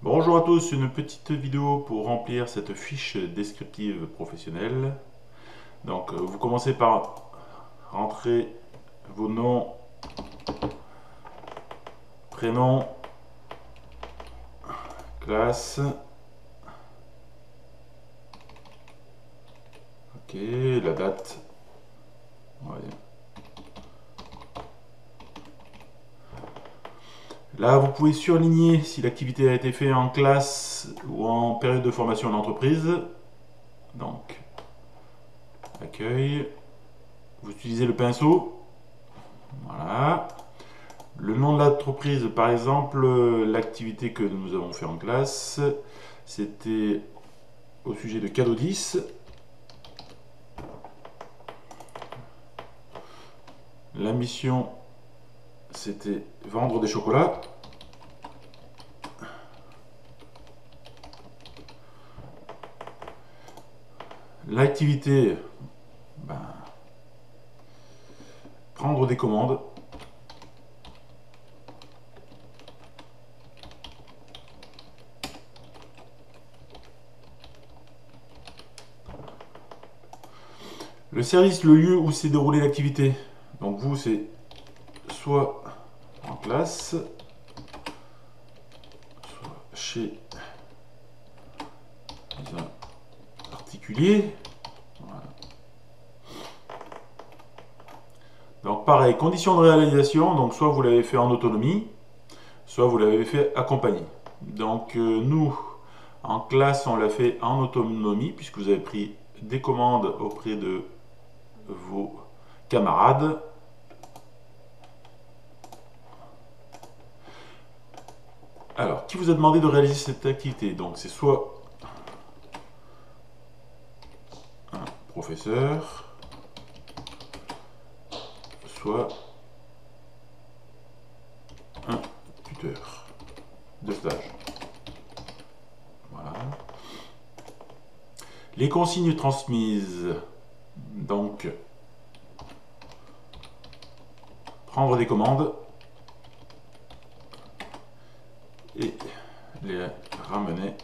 Bonjour à tous, une petite vidéo pour remplir cette fiche descriptive professionnelle. Donc vous commencez par rentrer vos noms, prénoms, classe, ok, la date. Ouais. Là vous pouvez surligner si l'activité a été faite en classe ou en période de formation en entreprise. Donc accueil, vous utilisez le pinceau, voilà. Le nom de l'entreprise, par exemple, l'activité que nous avons fait en classe, c'était au sujet de cadeau 10. La mission, c'était vendre des chocolats. L'activité, ben, prendre des commandes. Le service, le lieu où s'est déroulée l'activité. Donc vous, c'est soit en classe, soit chez un particulier. Voilà. Donc pareil, conditions de réalisation, donc soit vous l'avez fait en autonomie, soit vous l'avez fait accompagné. Donc nous, en classe, on l'a fait en autonomie, puisque vous avez pris des commandes auprès de vos camarades. Alors, qui vous a demandé de réaliser cette activité? Donc c'est soit un professeur, soit un tuteur de stage. Voilà. Les consignes transmises. Donc, prendre des commandes et les ramener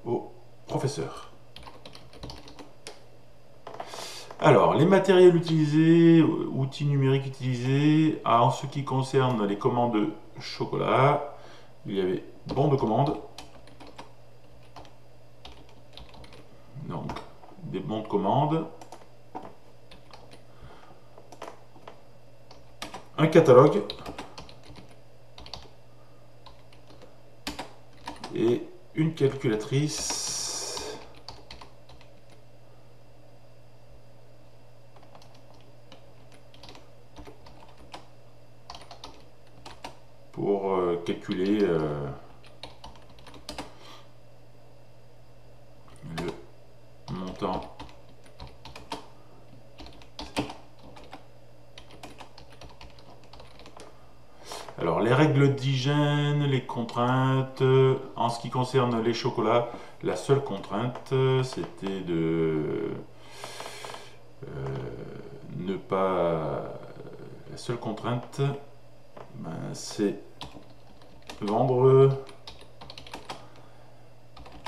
au professeur. Alors, les matériels utilisés, outils numériques utilisés, en ce qui concerne les commandes de chocolat, il y avait bon de commande, donc des bons de commande, un catalogue et une calculatrice pour calculer le montant. Alors, les règles d'hygiène, les contraintes, en ce qui concerne les chocolats, la seule contrainte, c'était de ne pas... La seule contrainte, ben, c'est vendre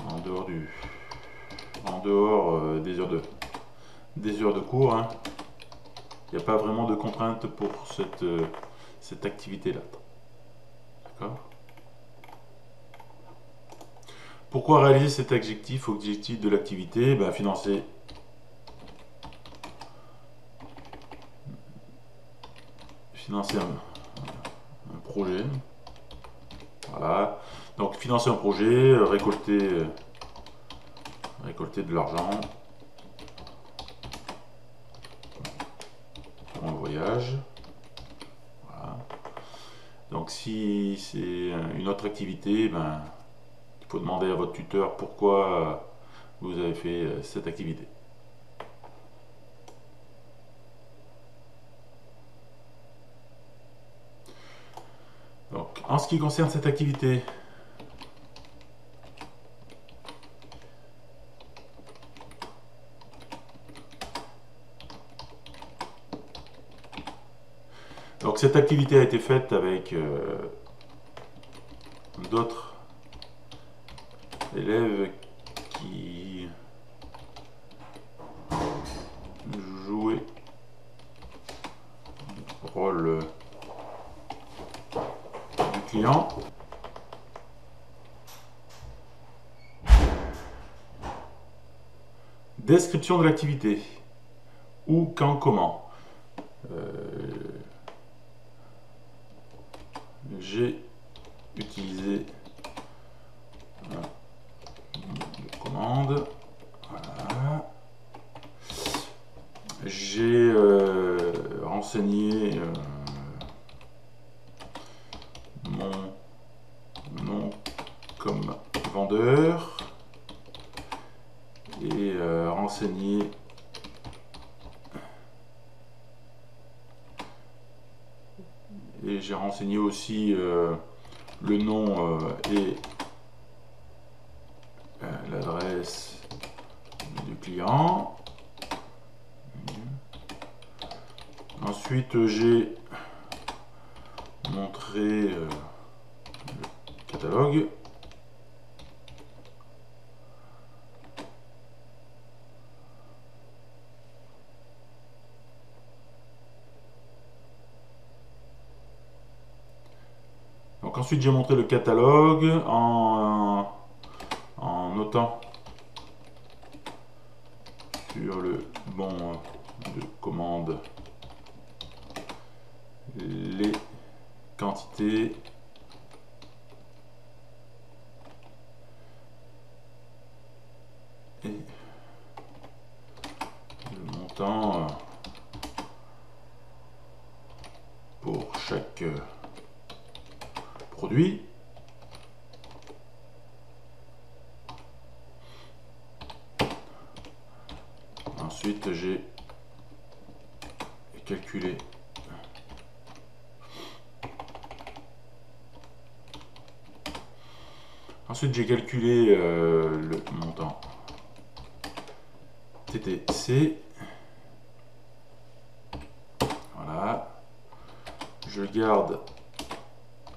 en dehors des heures de cours. Hein. Il n'y a pas vraiment de contrainte pour cette activité-là. D'accord. Pourquoi réaliser cet objectif de l'activité? Ben, financer un projet. Voilà. Donc financer un projet, récolter de l'argent pour un voyage. Voilà. Donc si c'est une autre activité, ben, il faut demander à votre tuteur pourquoi vous avez fait cette activité. Donc, en ce qui concerne cette activité, donc cette activité a été faite avec d'autres élèves qui jouaient le rôle du client. Description de l'activité. Où, quand, comment. J'ai utilisé une commande. Voilà. J'ai renseigné mon nom comme vendeur et renseigné j'ai renseigné aussi le nom et l'adresse du client. Ensuite, j'ai montré le catalogue. Donc ensuite, j'ai montré le catalogue en notant sur le bon de commande les quantités et le montant pour chaque produit. Ensuite, j'ai calculé le montant TTC. Voilà. Je garde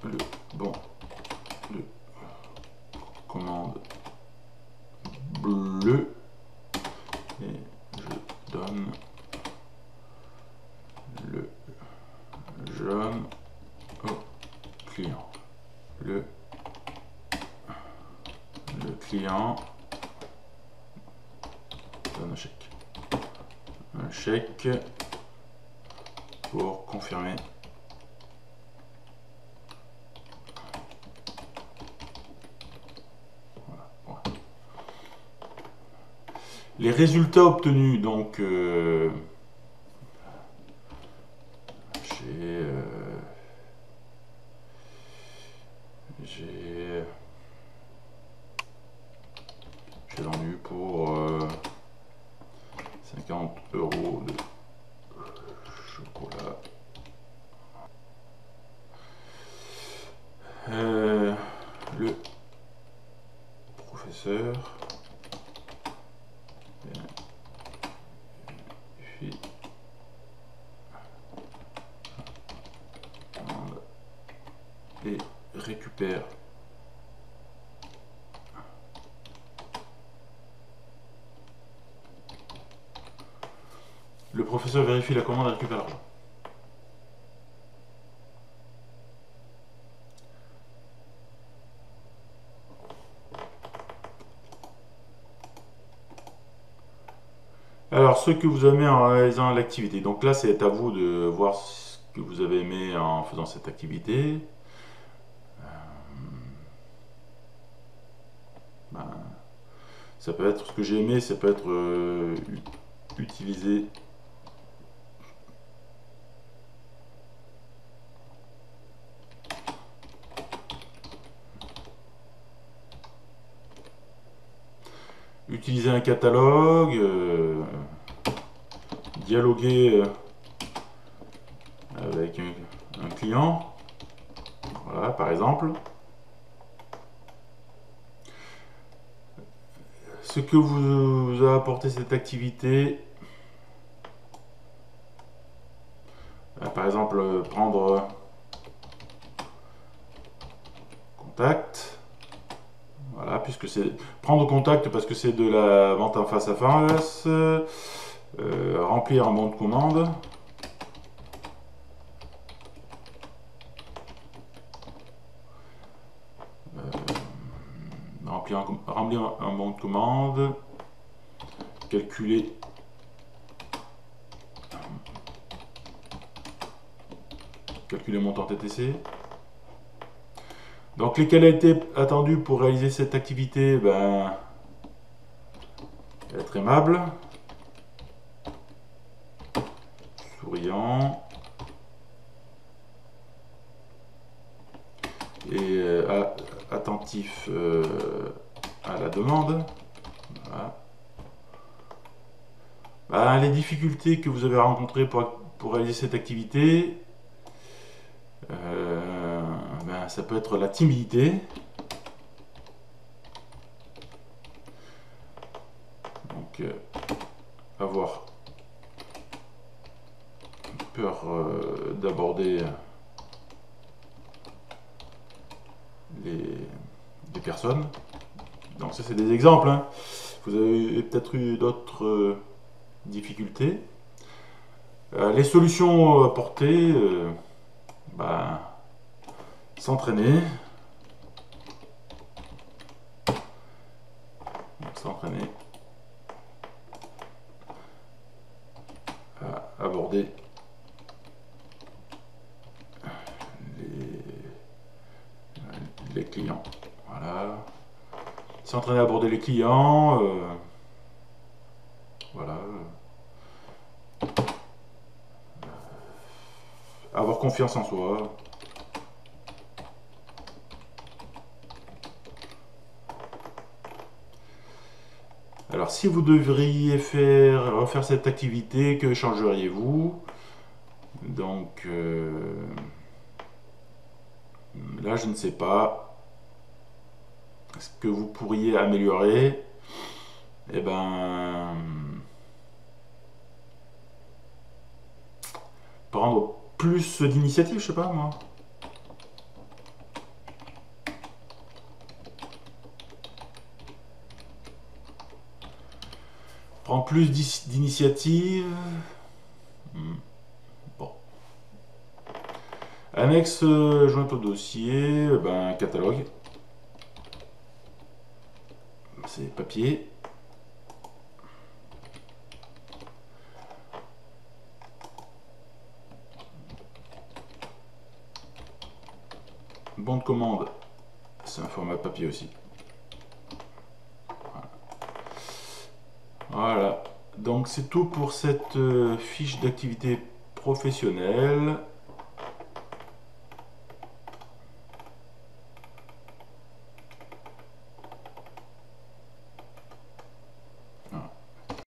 le bon de commande bleu et je donne le jaune au client. Le client donne un chèque pour confirmer les résultats obtenus. Donc j'ai vendu pour 50 € de chocolat. Le professeur et récupère le professeur vérifie la commande et récupère l'argent. Alors, ce que vous aimez en réalisant l'activité. Donc là, c'est à vous de voir ce que vous avez aimé en faisant cette activité. Ça peut être ce que j'ai aimé, ça peut être utiliser un catalogue, dialoguer avec un client, voilà, par exemple. Ce que vous a apporté cette activité, par exemple, prendre contact. Voilà, puisque c'est prendre contact parce que c'est de la vente en face à face. Remplir un bon de commande. Remplir un bon de commande. Calculer le montant TTC. Donc les qualités attendues pour réaliser cette activité, ben, être aimable, souriant et attentif à la demande. Voilà. Ben, les difficultés que vous avez rencontrées pour réaliser cette activité, ben, ça peut être la timidité. Donc, avoir peur d'aborder les personnes. Donc ça c'est des exemples, hein. Vous avez peut-être eu d'autres difficultés. Les solutions apportées, ben, s'entraîner. S'entraîner à aborder les clients. Voilà. S'entraîner à aborder les clients. Voilà. Avoir confiance en soi. Alors, si vous devriez refaire cette activité, que changeriez-vous? Donc, là, je ne sais pas. Ce que vous pourriez améliorer, eh ben, prendre plus d'initiatives, je sais pas moi. Prendre plus d'initiatives. Bon. Annexe jointe au dossier, ben, catalogue. C'est papier. Bon de commande, c'est un format papier aussi. Voilà. Donc c'est tout pour cette fiche d'activité professionnelle.